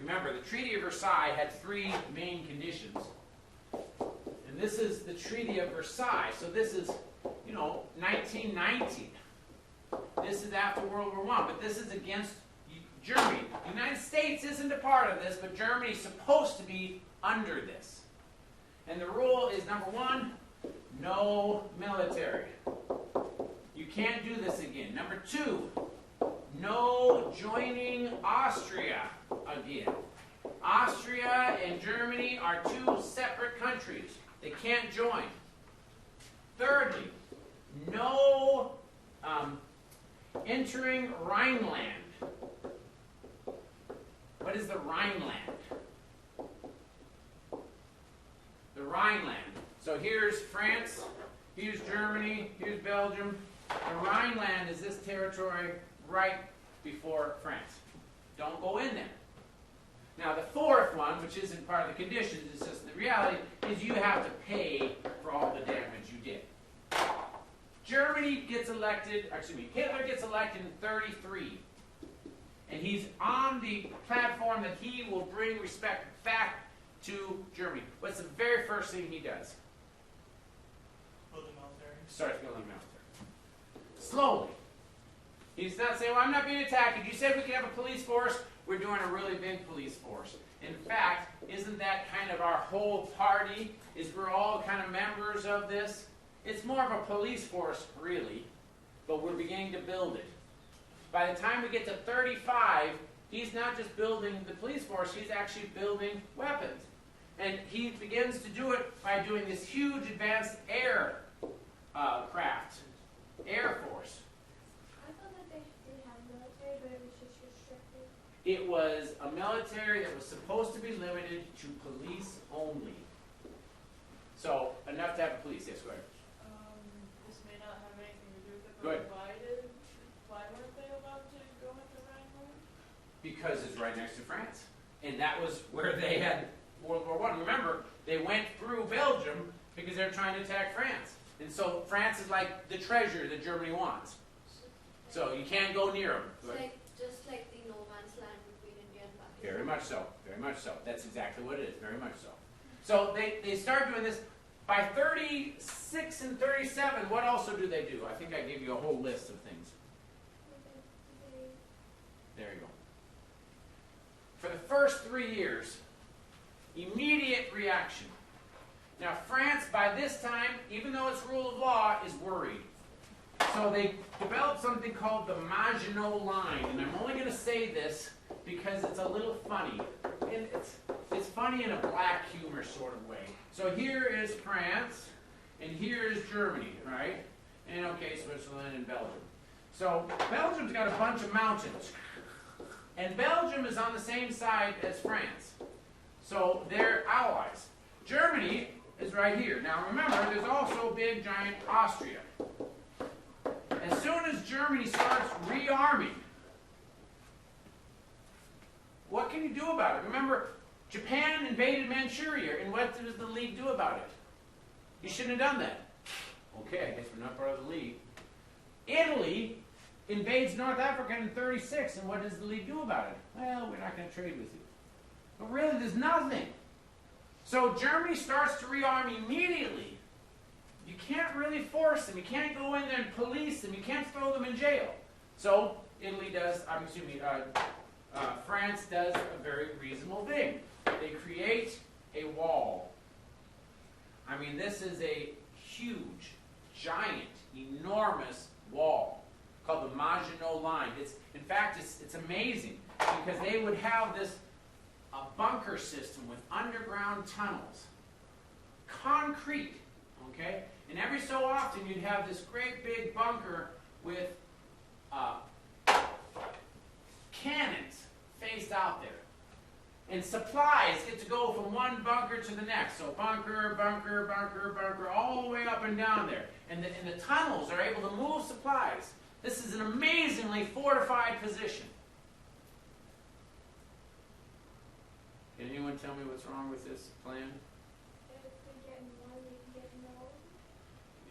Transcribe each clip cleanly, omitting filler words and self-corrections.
Remember, the Treaty of Versailles had 3 main conditions. And this is the Treaty of Versailles. So this is, 1919. This is after World War I, but this is against Germany. The United States isn't a part of this, but Germany's supposed to be under this. And the rule is, number 1, no military. You can't do this again. Number 2, no joining Austria again. Austria and Germany are 2 separate countries. They can't join. Thirdly, no entering Rhineland. What is the Rhineland? The Rhineland. So here's France, here's Germany, here's Belgium. The Rhineland is this territory right before France. Don't go in there. Now the 4th one, which isn't part of the conditions, it's just the reality, is you have to pay for all the damage you did. Germany gets elected, Hitler gets elected in 1933. And he's on the platform that he will bring respect back to Germany. What's the very first thing he does? Build the military. Starts building the military. Slowly. He's not saying, well, I'm not being attacked. You said we could have a police force. We're doing a really big police force. In fact, isn't that kind of our whole party? Is we're all kind of members of this? It's more of a police force, really, but we're beginning to build it. By the time we get to 1935, he's not just building the police force, he's actually building weapons. And he begins to do it by doing this huge advanced air craft, Air Force. I thought that they did have military, but it was just restricted. It was a military that was supposed to be limited to police only. So, enough to have a police. Yes, go ahead. This may not have anything to do with it, Go ahead. but why weren't they allowed to go into Rhineland? Because it's right next to France. And that was where they had World War I. Remember, they went through Belgium because they're trying to attack France. And so France is like the treasure that Germany wants. So you can't go near them. It's just like the no man's land between India and Pakistan. Very much so. Very much so. That's exactly what it is. Very much so. So they start doing this. By 1936 and 1937, what also do they do? I think I gave you a whole list of things. There you go. For the first 3 years, immediate reaction. Now France, by this time, even though it's rule of law, is worried. So they developed something called the Maginot Line. And I'm only going to say this because it's a little funny. And it's funny in a black humor sort of way. So here is France, and here is Germany, right? And okay, Switzerland and Belgium. So Belgium's got a bunch of mountains. And Belgium is on the same side as France. So they're allies. Germany is right here. Now remember, there's also a big giant Austria. As soon as Germany starts rearming, what can you do about it? Remember, Japan invaded Manchuria, and what does the League do about it? You shouldn't have done that. Okay, I guess we're not part of the League. Italy invades North Africa in 1936, and what does the League do about it? Well, we're not going to trade with you. But really, there's nothing. So Germany starts to rearm immediately. You can't really force them. You can't go in there and police them. You can't throw them in jail. So Italy does, France does a very reasonable thing. They create a wall. I mean, this is a huge, giant, enormous wall called the Maginot Line. In fact, it's amazing because they would have this bunker system with underground tunnels, concrete, okay? And every so often you'd have this great big bunker with cannons faced out there. And supplies get to go from one bunker to the next. So bunker, bunker, bunker, bunker, all the way up and down there. And the tunnels are able to move supplies. This is an amazingly fortified position. Can anyone tell me what's wrong with this plan?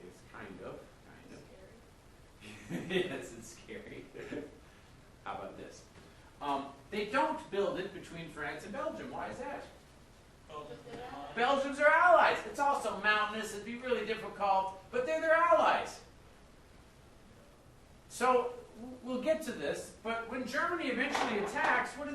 It's kind of. Yes, it's scary. How about this? They don't build it between France and Belgium. Why is that? Belgium. Belgians are allies. It's also mountainous. It'd be really difficult, but they're their allies. So we'll get to this, but when Germany eventually attacks, what do?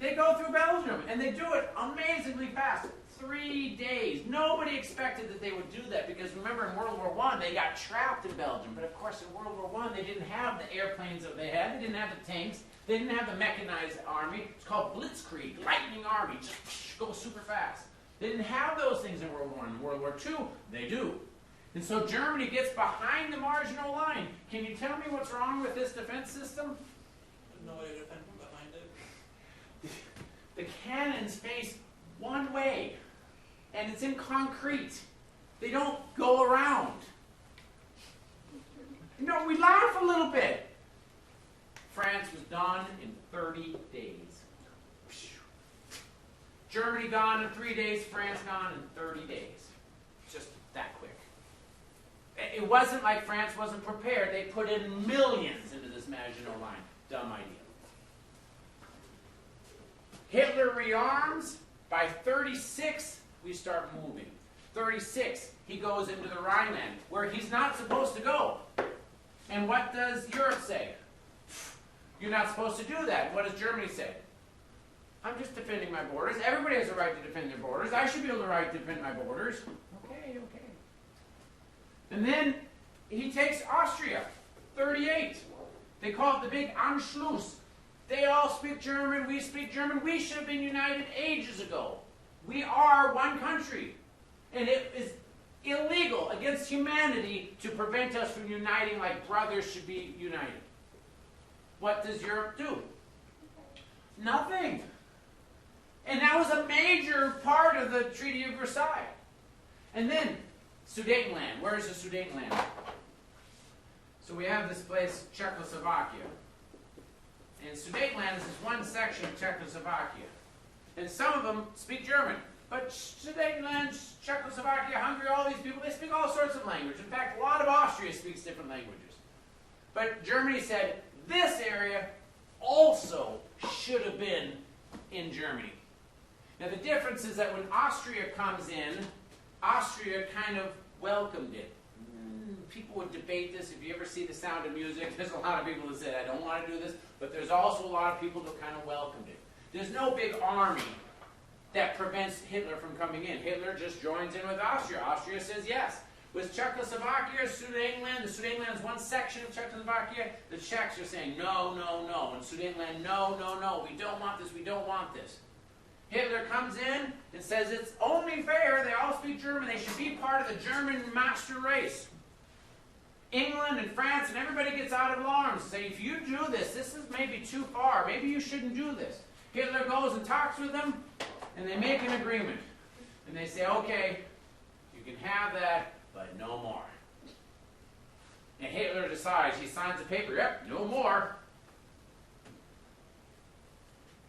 They go through Belgium, and they do it amazingly fast. 3 days. Nobody expected that they would do that, because remember in World War I, they got trapped in Belgium. But of course in World War I, they didn't have the airplanes that they had. They didn't have the tanks. They didn't have the mechanized army. It's called Blitzkrieg, lightning army. Just go super fast. They didn't have those things in World War I. In World War II, they do. And so Germany gets behind the Maginot Line. Can you tell me what's wrong with this defense system? There's no way to defend from behind it. The cannons face one way, and it's in concrete. They don't go around. You know, we laugh a little bit. France was done in 30 days. Germany gone in 3 days, France gone in 30 days. Just that quick. It wasn't like France wasn't prepared. They put in millions into this Maginot Line. Dumb idea. Hitler rearms. By 36, we start moving. 36, he goes into the Rhineland, where he's not supposed to go. And what does Europe say? You're not supposed to do that. What does Germany say? I'm just defending my borders. Everybody has a right to defend their borders. I should be able to right to defend my borders. Okay. And then he takes Austria, 38. They call it the big Anschluss. They all speak German, we speak German. We should have been united ages ago. We are one country. And it is illegal against humanity to prevent us from uniting like brothers should be united. What does Europe do? Nothing. And that was a major part of the Treaty of Versailles. And then, Sudetenland. Where is the Sudetenland? So we have this place, Czechoslovakia. And Sudetenland is this one section of Czechoslovakia. And some of them speak German. But Sudetenland, Czechoslovakia, Hungary, all these people, they speak all sorts of languages. In fact, a lot of Austria speaks different languages. But Germany said, this area also should have been in Germany. Now the difference is that when Austria comes in, Austria kind of welcomed it. People would debate this. If you ever see The Sound of Music, there's a lot of people that say, I don't want to do this, but there's also a lot of people that kind of welcomed it. There's no big army that prevents Hitler from coming in. Hitler just joins in with Austria. Austria says yes. With Czechoslovakia, Sudetenland, the Sudetenland is one section of Czechoslovakia. The Czechs are saying, no, no, no. And Sudetenland, no, no, no. We don't want this. We don't want this. Hitler comes in and says it's only fair. They all speak German. They should be part of the German master race. England and France and everybody gets out of arms and say, if you do this, this is maybe too far. Maybe you shouldn't do this. Hitler goes and talks with them, and they make an agreement. And they say, okay, you can have that, but no more. And Hitler decides, he signs a paper, yep, no more.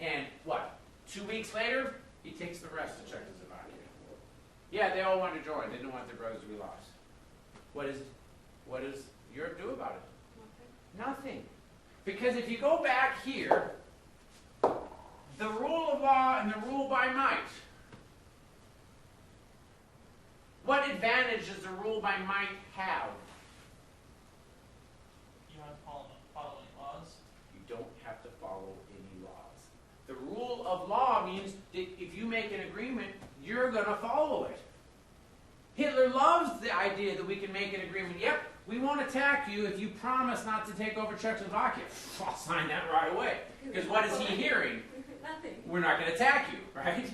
And what? 2 weeks later, he takes the rest of Czechoslovakia. Yeah, they all want to join. They didn't want their brothers to be lost. What does Europe do about it? Nothing. Because if you go back here, the rule of law and the rule by might. What advantage does the rule by might have? You have to follow any laws? You don't have to follow any laws. The rule of law means that if you make an agreement, you're going to follow it. Hitler loves the idea that we can make an agreement. Yep, we won't attack you if you promise not to take over Czechoslovakia. I'll sign that right away. Because what is he hearing? Nothing. We're not going to attack you, right?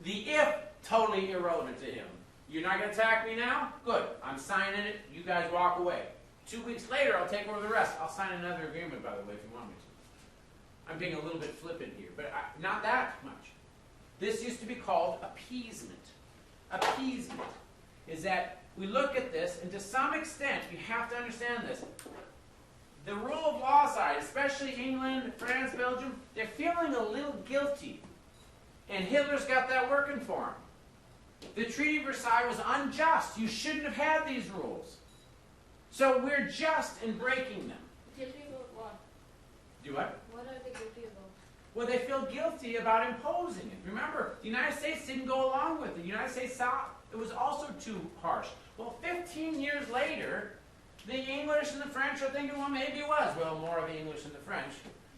The if, totally irrelevant to him. You're not going to attack me now? Good. I'm signing it. You guys walk away. 2 weeks later, I'll take over the rest. I'll sign another agreement, by the way, if you want me to. I'm being a little bit flippant here, but not that much. This used to be called appeasement. Appeasement is that we look at this, and to some extent, you have to understand this. The rule of law side, especially England, France, Belgium, they're feeling a little guilty. And Hitler's got that working for him. The Treaty of Versailles was unjust. You shouldn't have had these rules. So we're just in breaking them. Guilty about what? Do what? What are they guilty about? Well, they feel guilty about imposing it. Remember, the United States didn't go along with it. The United States thought it was also too harsh. Well, 15 years later, the English and the French are thinking, well, maybe it was. Well, more of the English and the French.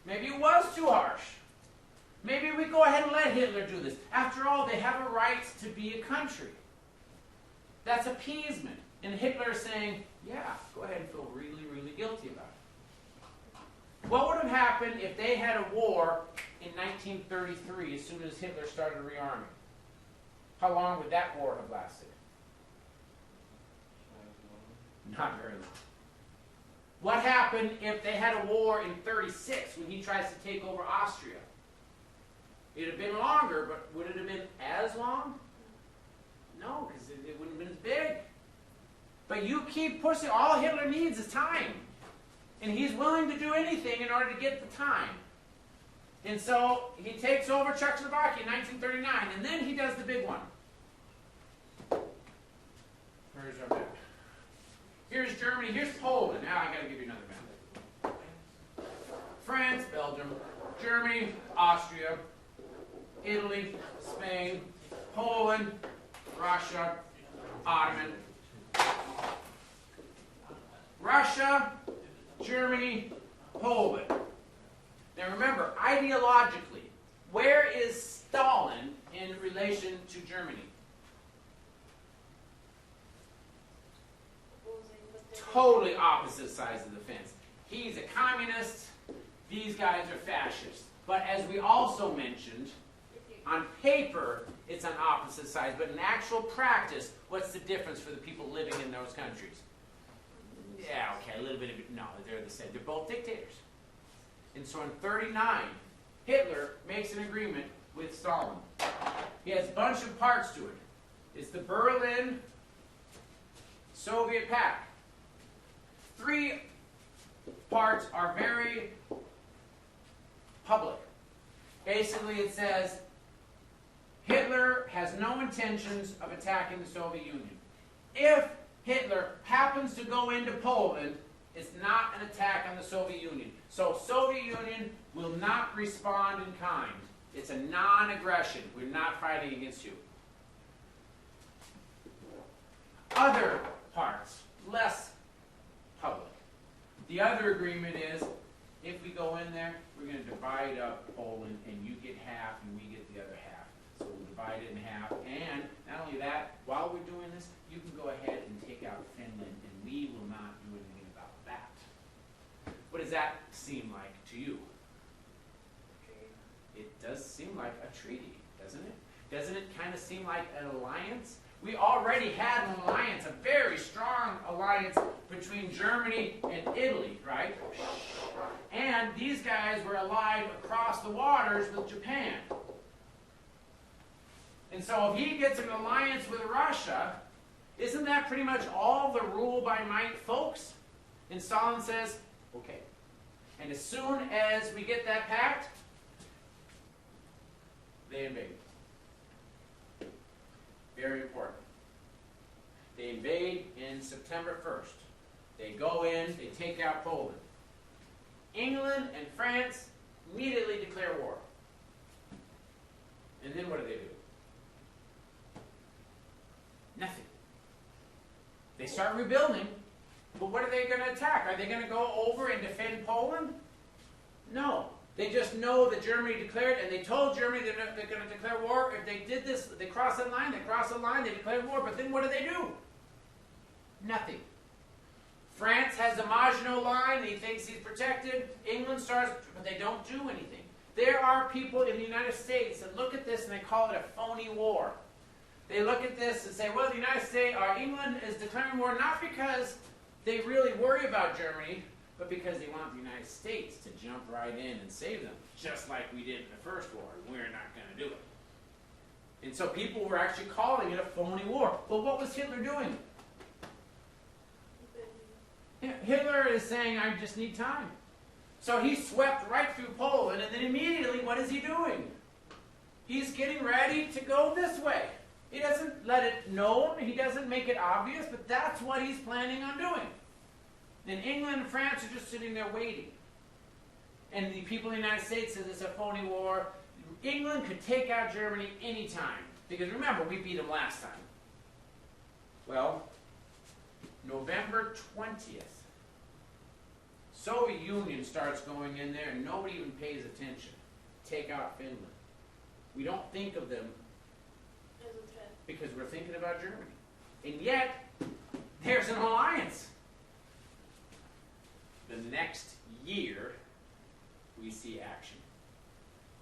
Maybe it was too harsh. Maybe we go ahead and let Hitler do this. After all, they have a right to be a country. That's appeasement. And Hitler is saying, yeah, go ahead and feel really, really guilty about it. What would have happened if they had a war in 1933 as soon as Hitler started rearming? How long would that war have lasted? Not very long. What happened if they had a war in 36 when he tries to take over Austria? It would have been longer, but would it have been as long? No, because it wouldn't have been as big. But you keep pushing. All Hitler needs is time. And he's willing to do anything in order to get the time. And so he takes over Czechoslovakia in 1939, and then he does the big one. Where's our map? Here's Germany. Here's Poland. Now I got to give you another map. France, Belgium, Germany, Austria, Italy, Spain, Poland, Russia, Ottoman. Russia, Germany, Poland. Now remember, ideologically, where is Stalin in relation to Germany? Totally opposite sides of the fence. He's a communist. These guys are fascists. But as we also mentioned, on paper, it's on opposite sides. But in actual practice, what's the difference for the people living in those countries? Yeah, okay, a little bit of it. No, they're the same. They're both dictators. And so in 1939, Hitler makes an agreement with Stalin. He has a bunch of parts to it. It's the Berlin Soviet Pact. 3 parts are very public. Basically, it says Hitler has no intentions of attacking the Soviet Union. If Hitler happens to go into Poland, it's not an attack on the Soviet Union. So Soviet Union will not respond in kind. It's a non-aggression. We're not fighting against you. Other parts, less public. The other agreement is, if we go in there, we're going to divide up Poland, and you get half, and we get the other half. So we'll divide it in half. And not only that, while we're doing this, you can go ahead and take out Finland, and we will not do anything about that. What does that seem like to you? It does seem like a treaty, doesn't it? Doesn't it kind of seem like an alliance? We already had an alliance, a very strong alliance between Germany and Italy, right? And these guys were allied across the waters with Japan. And so if he gets an alliance with Russia, isn't that pretty much all the rule by might, folks? And Stalin says, okay. And as soon as we get that pact, they invade. Very important. They invade in September 1st. They go in, they take out Poland. England and France immediately declare war. And then what do? Nothing. They start rebuilding, but what are they going to attack? Are they going to go over and defend Poland? No. They just know that Germany declared, and they told Germany they're going to declare war. If they did this, they crossed that line, they declared war, but then what do? Nothing. France has the Maginot Line, he thinks he's protected. England starts, but they don't do anything. There are people in the United States that look at this and they call it a phony war. They look at this and say, well, the United States, or England is declaring war not because they really worry about Germany, but because they want the United States to jump right in and save them, just like we did in the first war. We're not going to do it. And so people were actually calling it a phony war. Well, what was Hitler doing? Hitler is saying, I just need time. So he swept right through Poland, and then immediately, what is he doing? He's getting ready to go this way. He doesn't let it known, he doesn't make it obvious, but that's what he's planning on doing. And England and France are just sitting there waiting. And the people in the United States says it's a phony war. England could take out Germany anytime. Because remember, we beat them last time. Well, November 20th, Soviet Union starts going in there and nobody even pays attention. Take out Finland. We don't think of them As a threat. because we're thinking about Germany. And yet, there's an alliance. The next year, we see action.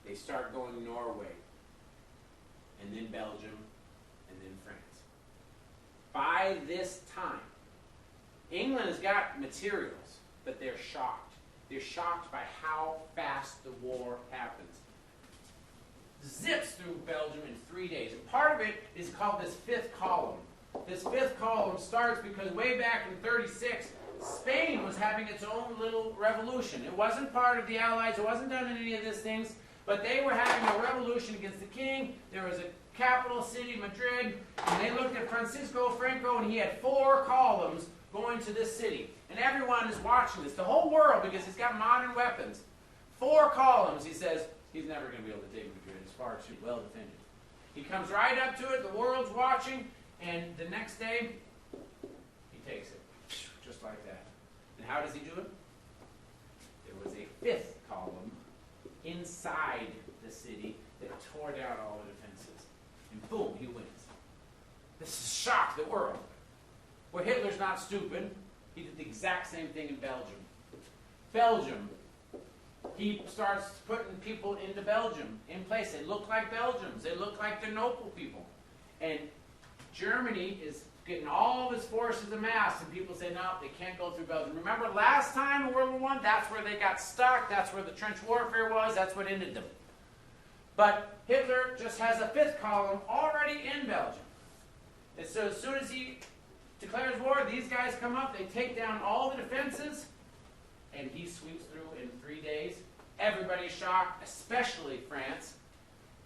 They start going Norway, and then Belgium, and then France. By this time, England has got materials, but they're shocked. They're shocked by how fast the war happens. Zips through Belgium in 3 days. And part of it is called this fifth column. This fifth column starts because way back in 36, Spain was having its own little revolution. It wasn't part of the Allies. It wasn't done in any of these things. But they were having a revolution against the king. There was a capital city, Madrid, and they looked at Francisco Franco, and he had 4 columns going to this city. And everyone is watching this, the whole world, because he's got modern weapons. 4 columns, he says, he's never going to be able to take Madrid. It's far too well defended. He comes right up to it, the world's watching, and the next day, he takes it. Just like that. And how does he do it? There was a 5th column inside the city that tore down all the defenses. And boom, he wins. This has shocked the world. Well, Hitler's not stupid. He did the exact same thing in Belgium. Belgium, he starts putting people into Belgium in place. They look like Belgians. They look like the noble people. And Germany is getting all of its forces amassed, and people say, no, they can't go through Belgium. Remember last time in World War I, that's where they got stuck. That's where the trench warfare was. That's what ended them. But Hitler just has a 5th column already in Belgium. And so as soon as he declares war, these guys come up, they take down all the defenses, and he sweeps through in 3 days. Everybody's shocked, especially France.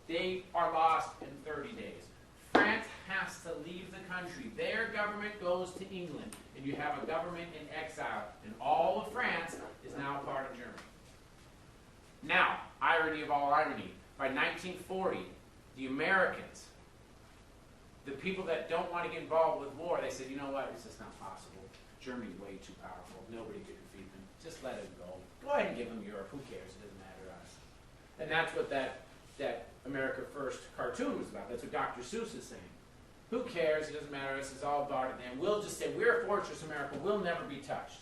They are lost in 30 days. France has to leave the country. Their government goes to England, and you have a government in exile, and all of France is now part of Germany. Now, irony of all irony, by 1940, the Americans, the people that don't want to get involved with war, they said, you know what, it's just not possible. Germany's way too powerful. Nobody can defeat them. Just let them go. Go ahead and give them Europe. Who cares? It doesn't matter to us. And that's what that America First cartoon was about. That's what Dr. Seuss is saying. Who cares? It doesn't matter to us. It's all about them. We'll just say, we're Fortress America. We'll never be touched.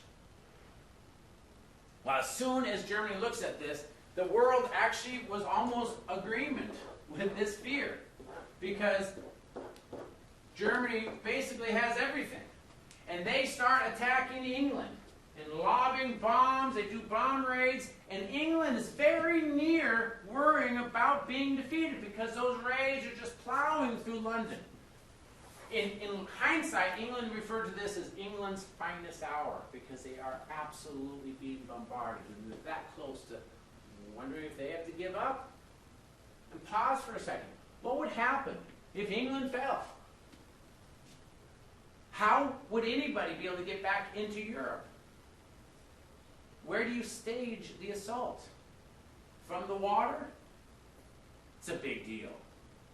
Well, as soon as Germany looks at this, the world actually was almost agreement with this fear. Because Germany basically has everything. And they start attacking England and lobbing bombs. They do bomb raids. And England is very near worrying about being defeated because those raids are just plowing through London. In hindsight, England referred to this as England's finest hour because they are absolutely being bombarded. And they're that close to wondering if they have to give up. And pause for a second. What would happen if England fell? How would anybody be able to get back into Europe? Where do you stage the assault? From the water? It's a big deal.